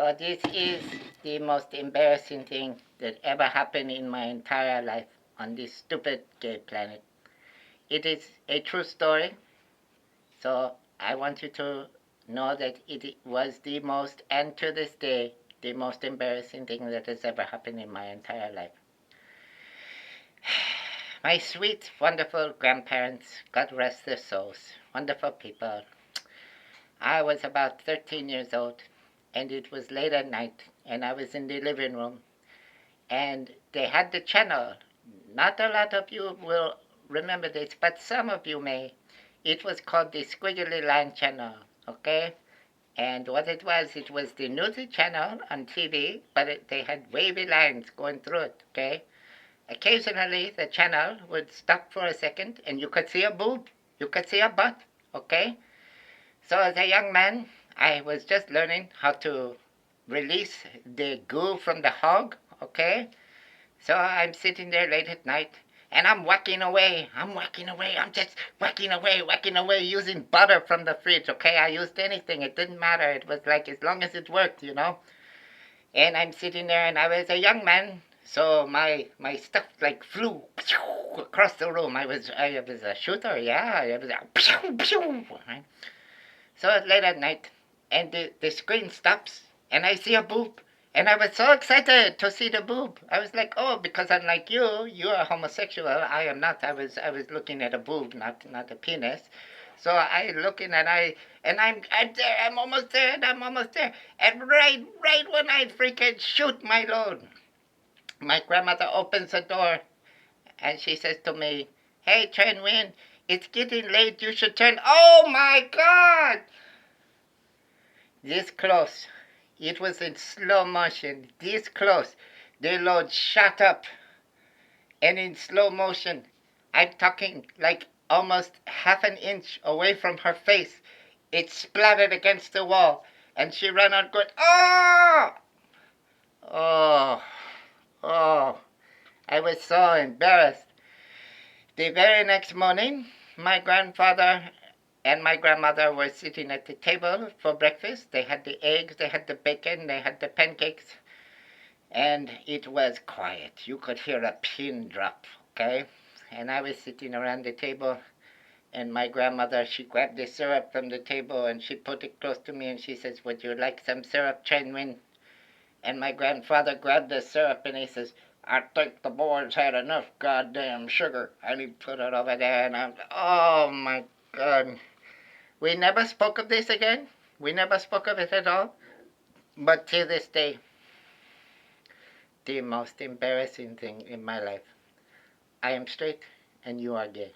So this is the most embarrassing thing that ever happened in my entire life on this stupid gay planet. It is a true story, so I want you to know that it was the most, and to this day, the most embarrassing thing that has ever happened in my entire life. My sweet, wonderful grandparents, God rest their souls, wonderful people. I was about 13 years old, and it was late at night, and I was in the living room, and they had the channel. Not a lot of you will remember this, but some of you may. It was called the Squiggly Line Channel, okay? And what it was the newsy channel on TV, but they had wavy lines going through it, okay? Occasionally, the channel would stop for a second, and you could see a boob, you could see a butt, okay? So as a young man, I was just learning how to release the goo from the hog, okay? So I'm sitting there late at night, and I'm whacking away. I'm just whacking away, using butter from the fridge, okay? I used anything. It didn't matter. It was like as long as it worked, you know? And I'm sitting there, and I was a young man, so my stuff like flew across the room. I was a shooter, yeah. I was right? So it's late at night, and the screen stops, and I see a boob. And I was so excited to see the boob. I was like, oh, because unlike you, you're a homosexual. I am not. I was looking at a boob, not a penis. So I looking and I'm there. I'm almost there. And I'm almost there. And right when I freaking shoot my load, my grandmother opens the door and she says to me, "Hey, Chen Win, it's getting late. You should turn." Oh my God! This close. It was in slow motion. This close. The load shot up. And in slow motion, I'm talking like almost half an inch away from her face. It splattered against the wall. And she ran out going, "Oh! Oh! Oh!" I was so embarrassed. The very next morning, my grandfather and my grandmother were sitting at the table for breakfast. They had the eggs, they had the bacon, they had the pancakes, and it was quiet. You could hear a pin drop, okay? And I was sitting around the table, and my grandmother, she grabbed the syrup from the table and she put it close to me and she says, "Would you like some syrup, Chen Win?" And my grandfather grabbed the syrup and he says, "I think the boy's had enough goddamn sugar." And he put it over there, and I'm, oh my God. We never spoke of this again. We never spoke of it at all. But to this day, the most embarrassing thing in my life. I am straight and you are gay.